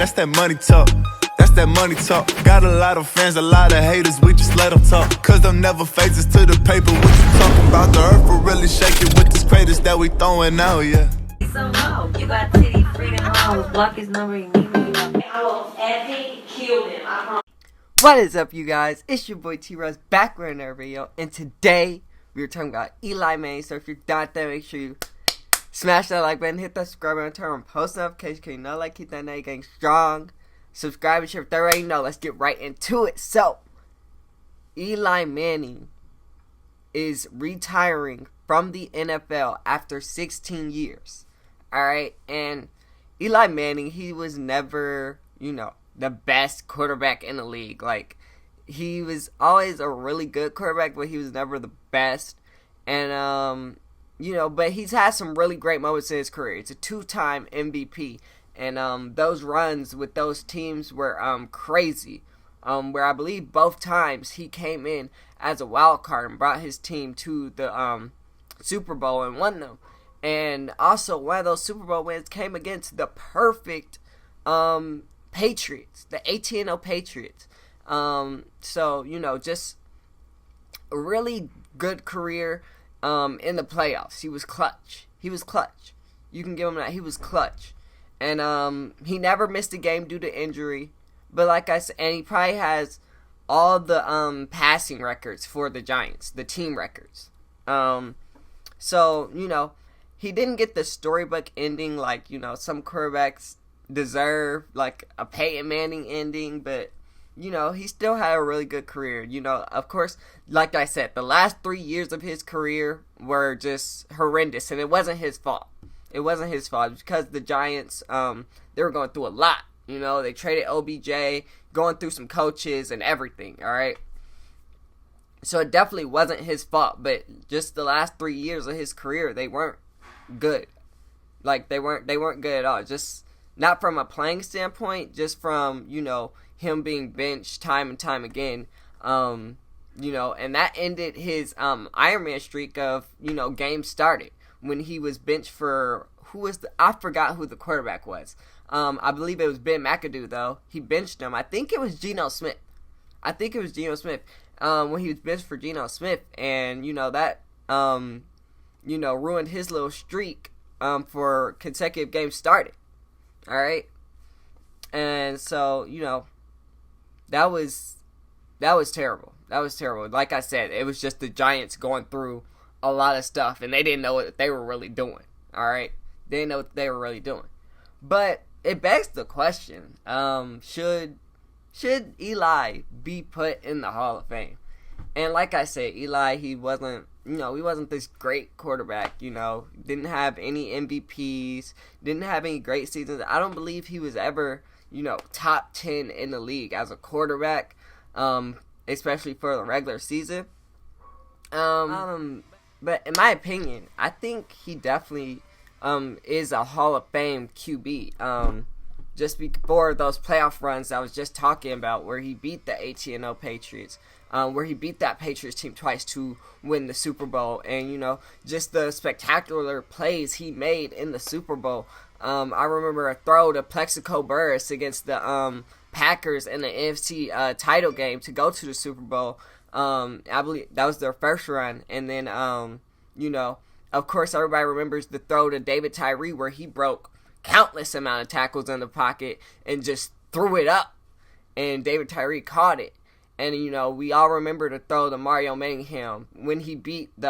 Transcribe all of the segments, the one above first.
That's that money talk. That's that money talk. Got a lot of fans, a lot of haters, we just let them talk. Cause them never phases to the paper. What you talking about? The earth will really shake it with this craters that we throwing out, yeah. So no, you got Titty Freedom Homes. Block his number, you need me. I will epic kill him, I promise. What is up, you guys? It's your boy T-Rose back with another video, and today we're talking about Eli Manning. So if you're not there, make sure you smash that like button, hit that subscribe button, turn on post notifications, cause you know, like, keep that night gang strong. Subscribe and share if they already know. Let's get right into it. So, Eli Manning is retiring from the NFL after 16 years. Alright, and Eli Manning, he was never, the best quarterback in the league. Like, he was always a really good quarterback, but he was never the best. And, but he's had some really great moments in his career. It's a two-time MVP. And those runs with those teams were crazy. Where I believe both times he came in as a wild card and brought his team to the Super Bowl and won them. And also one of those Super Bowl wins came against the perfect Patriots, the 18-0 Patriots. So, just a really good career in the playoffs. He was clutch. You can give him that. He was clutch. And he never missed a game due to injury. But like I said, and he probably has all the passing records for the Giants, the team records. So, he didn't get the storybook ending like, some quarterbacks deserve, like a Peyton Manning ending, but he still had a really good career. Of course, like I said, the last 3 years of his career were just horrendous, and it wasn't his fault. It wasn't his fault. It was because the Giants, they were going through a lot. They traded OBJ, going through some coaches and everything, all right? So it definitely wasn't his fault, but just the last 3 years of his career, they weren't good. Like, they weren't good at all. Just not from a playing standpoint, just from, him being benched time and time again. And that ended his Iron Man streak of, games started. When he was benched for, I forgot who the quarterback was. I believe it was Ben McAdoo, though. He benched him. I think it was Geno Smith. When he was benched for Geno Smith. And, that, ruined his little streak for consecutive games started. All right? And so, that was terrible. That was terrible. Like I said, it was just the Giants going through a lot of stuff, and they didn't know what they were really doing. All right, they didn't know what they were really doing. But it begs the question: should Eli be put in the Hall of Fame? And like I said, Eli, he wasn't this great quarterback. Didn't have any MVPs, didn't have any great seasons. I don't believe he was ever, top 10 in the league as a quarterback, especially for the regular season. But in my opinion, I think he definitely is a Hall of Fame QB. Just before those playoff runs I was just talking about, where he beat the 18-0 Patriots, where he beat that Patriots team twice to win the Super Bowl, and just the spectacular plays he made in the Super Bowl. I remember a throw to Plexico Burress against the Packers in the NFC title game to go to the Super Bowl. I believe that was their first run, and then of course everybody remembers the throw to David Tyree where he broke countless amount of tackles in the pocket and just threw it up, and David Tyree caught it. And we all remember the throw to Mario Manningham when he beat the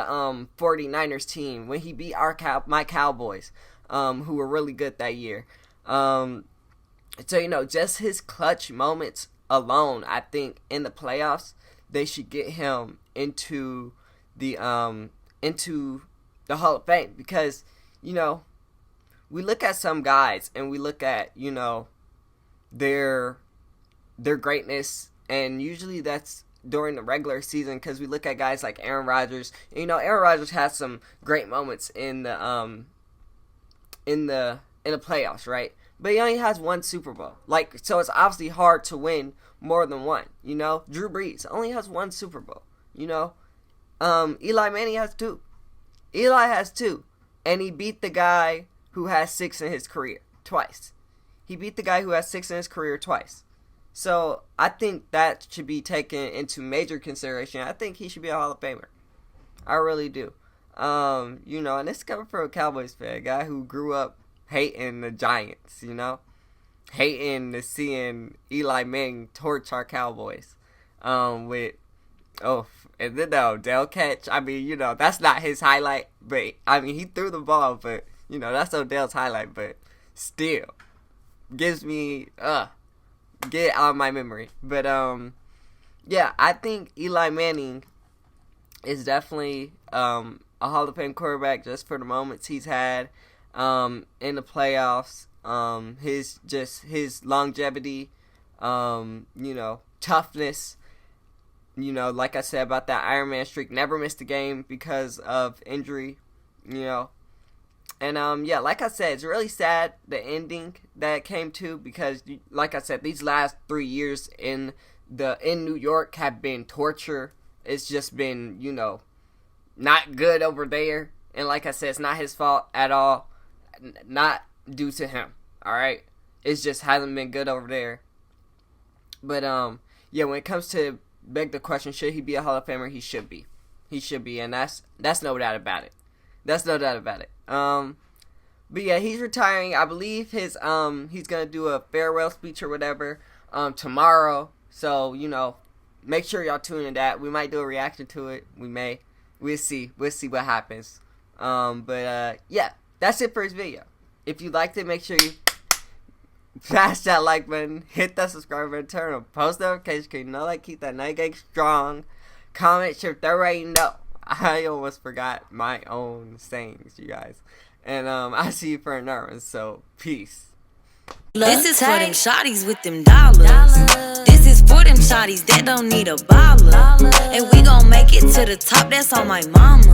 49ers team, when he beat my Cowboys, who were really good that year. So just his clutch moments alone, I think in the playoffs, they should get him into the Hall of Fame, because we look at some guys and we look at their greatness, and usually that's during the regular season, because we look at guys like Aaron Rodgers. Aaron Rodgers has some great moments in the playoffs, right? But he only has one Super Bowl. So it's obviously hard to win more than one. Drew Brees only has one Super Bowl. Eli Manning has two. Eli has two. And he beat the guy who has 6 in his career twice. He beat the guy who has 6 in his career twice. So I think that should be taken into major consideration. I think he should be a Hall of Famer. I really do. You know, and this is coming from a Cowboys fan, a guy who grew up hating the Giants, you know, hating to seeing Eli Manning torch our Cowboys. And then the Odell catch. I mean, you know, that's not his highlight, but I mean, he threw the ball, but you know, that's Odell's highlight, but still gives me get out of my memory. But yeah, I think Eli Manning is definitely a Hall of Fame quarterback just for the moments he's had in the playoffs. His longevity, you know, toughness. You know, like I said about that Iron Man streak, never missed a game because of injury. You know, and yeah, like I said, it's really sad the ending that it came to because, like I said, these last 3 years in New York have been torture. It's just been, you know, not good over there. And like I said, it's not his fault at all. Not due to him. Alright? It just hasn't been good over there. But, yeah, when it comes to beg the question, should he be a Hall of Famer? He should be. He should be. And that's no doubt about it. That's no doubt about it. But yeah, he's retiring. I believe he's gonna do a farewell speech or whatever, tomorrow. So, you know, make sure y'all tune in to that. We might do a reaction to it. We may. We'll see. We'll see what happens. But yeah, that's it for this video. If you liked it, make sure you smash that like button, hit that subscribe button, turn on post notifications, cause you know, like, keep that night gang strong. Comment, share, they already know. I almost forgot my own sayings, you guys. And I'll see you for another one. So peace. This is for them shawties with them dollars. This is for them shawties that don't need a baller. And we gon' make it to the top, that's on my mama.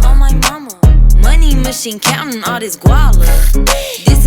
Money machine counting all this guala. This